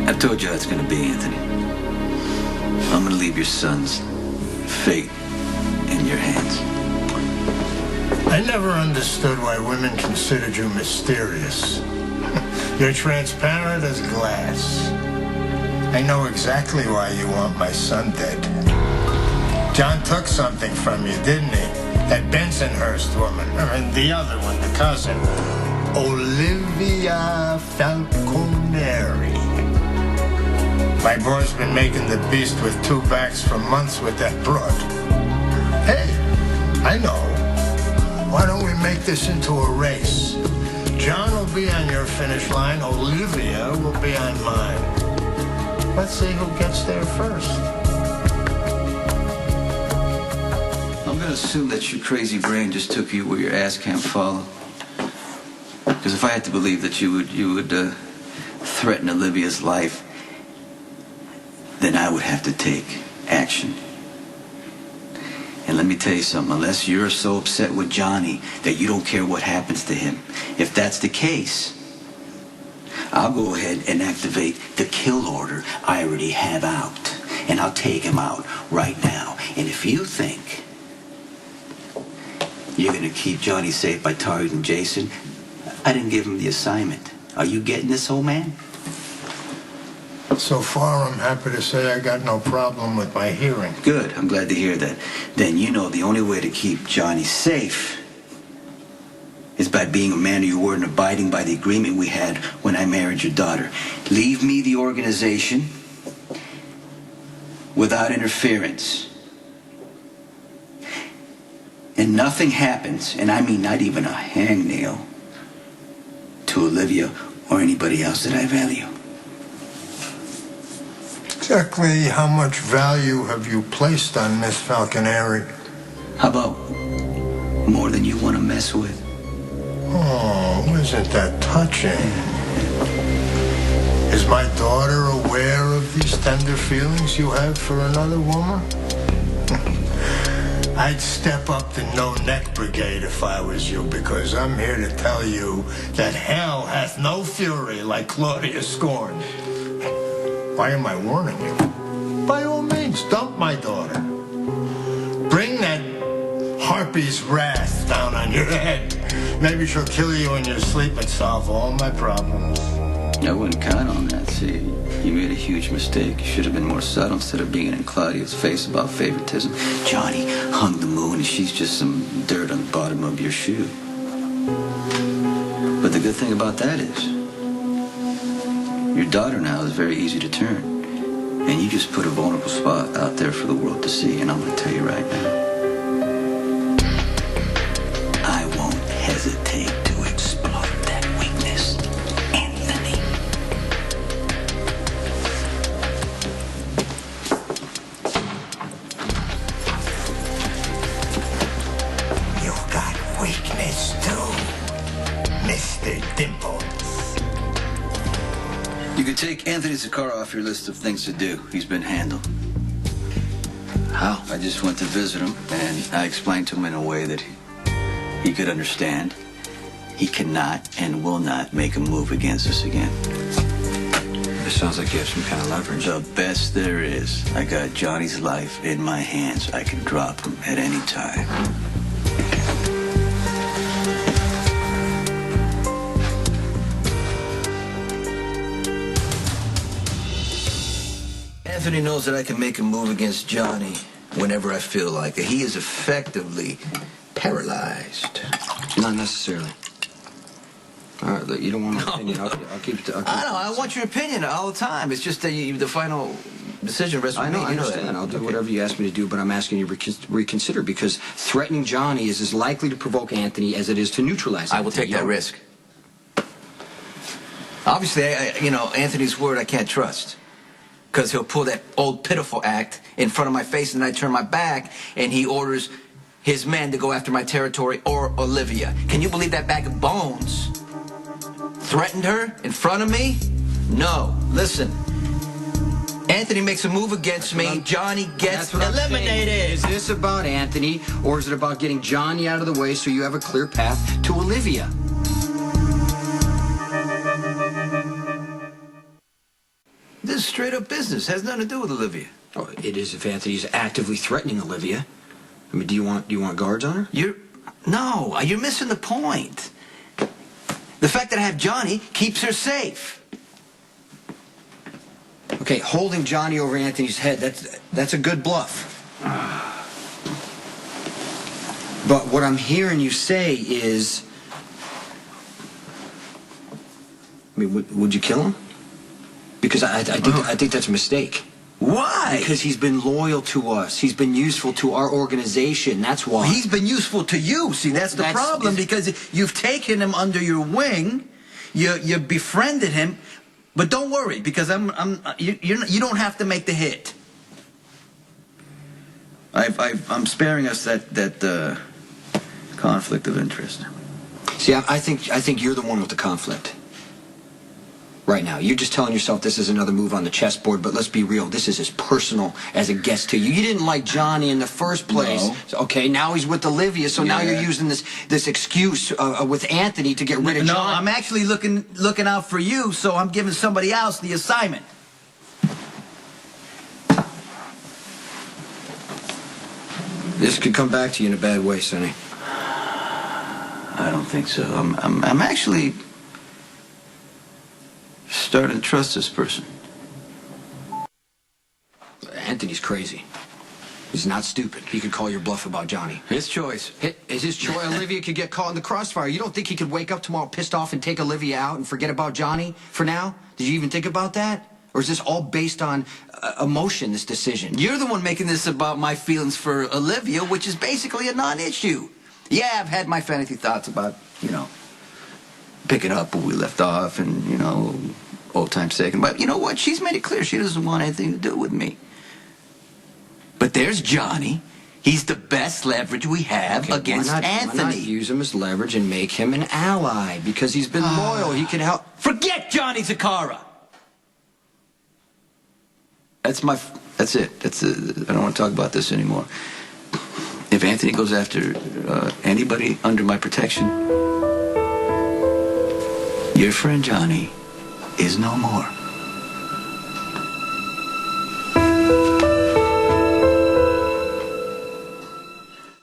I've told you how it's gonna be, Anthony. I'm gonna leave your son's fate in your hands. I never understood why women considered you mysterious. You're transparent as glass. I know exactly why you want my son dead. John took something from you, didn't he? That Bensonhurst woman. I mean, the other one, the cousin. Olivia Falconeri. My boy's been making the beast with two backs for months with that broad. Hey, I know. Why don't we make this into a race? John will be on your finish line. Olivia will be on mine. Let's see who gets there first. I'm gonna assume that your crazy brain just took you where your ass can't follow. Because if I had to believe that you would threaten Olivia's life, then I would have to take action. And let me tell you something, unless you're so upset with Johnny that you don't care what happens to him, if that's the case, I'll go ahead and activate the kill order I already have out. And I'll take him out right now. And if you think you're going to keep Johnny safe by targeting Jason, I didn't give him the assignment. Are you getting this, old man? So far, I'm happy to say I got no problem with my hearing. Good. I'm glad to hear that. Then you know the only way to keep Johnny safe is by being a man of your word and abiding by the agreement we had when I married your daughter. Leave me the organization without interference. And nothing happens, and I mean not even a hangnail, to Olivia or anybody else that I value. Exactly how much value have you placed on Miss Falconeri? How about more than you want to mess with? Oh, isn't that touching? Is my daughter aware of these tender feelings you have for another woman? I'd step up the no-neck brigade if I was you, because I'm here to tell you that hell hath no fury like Claudia scorn. Why am I warning you? By all means, dump my daughter. Bring that harpy's wrath down on your head. Maybe she'll kill you in your sleep and solve all my problems. I wouldn't count on that. See, you made a huge mistake. You should have been more subtle instead of being in Claudia's face about favoritism. Johnny hung the moon and she's just some dirt on the bottom of your shoe. But the good thing about that is, your daughter now is very easy to turn. And you just put a vulnerable spot out there for the world to see. And I'm going to tell you right now, I won't hesitate to exploit that weakness, Anthony. You got weakness too, Mr. Dimples. You could take Anthony Zakara off your list of things to do. He's been handled. How? I just went to visit him, and I explained to him in a way that he could understand. He cannot and will not make a move against us again. It sounds like you have some kind of leverage. The best there is. I got Johnny's life in my hands. I can drop him at any time. Anthony knows that I can make a move against Johnny whenever I feel like it. He is effectively paralyzed. Not necessarily. All right, look, you don't want my opinion. I'll keep it. I know. I want your opinion all the time. It's just the final decision rests with me. I understand. I'll do whatever you ask me to do, but I'm asking you to reconsider, because threatening Johnny is as likely to provoke Anthony as it is to neutralize him. I will take that risk. Obviously, Anthony's word I can't trust. Because he'll pull that old pitiful act in front of my face and then I turn my back and he orders his men to go after my territory or Olivia. Can you believe that bag of bones threatened her in front of me? No. Listen. Anthony makes a move against me. Johnny gets eliminated. Is this about Anthony, or is it about getting Johnny out of the way so you have a clear path to Olivia? This is straight up business. Has nothing to do with Olivia. Oh, it is if Anthony's actively threatening Olivia. I mean, do you want guards on her? No, you're missing the point. The fact that I have Johnny keeps her safe. Okay, holding Johnny over Anthony's head, that's a good bluff. But what I'm hearing you say is... I mean, would you kill him? Because I think that's a mistake. Why? Because he's been loyal to us. He's been useful to our organization. That's why. He's been useful to you. See, that's the problem, because you've taken him under your wing. You befriended him. But don't worry, because you don't have to make the hit. I'm sparing us that conflict of interest. See, I think you're the one with the conflict. Right now, you're just telling yourself this is another move on the chessboard, but let's be real. This is as personal as it gets to you. You didn't like Johnny in the first place. No. So, okay, now he's with Olivia, so now you're using this excuse with Anthony to get rid of Johnny. No, I'm actually looking out for you, so I'm giving somebody else the assignment. This could come back to you in a bad way, Sonny. I don't think so. I'm actually starting to trust this person. Anthony's crazy. He's not stupid. He could call your bluff about Johnny. His choice. It's his choice. Olivia could get caught in the crossfire. You don't think he could wake up tomorrow pissed off and take Olivia out and forget about Johnny for now? Did you even think about that? Or is this all based on emotion, this decision? You're the one making this about my feelings for Olivia, which is basically a non-issue. Yeah, I've had my fantasy thoughts about, picking up where we left off and, old time's sake. But you know what? She's made it clear she doesn't want anything to do with me. But there's Johnny. He's the best leverage we have against Anthony. Why not use him as leverage and make him an ally? Because he's been loyal. He can help. Forget Johnny Zakara. That's it. I don't want to talk about this anymore. If Anthony goes after anybody under my protection, your friend Johnny is no more.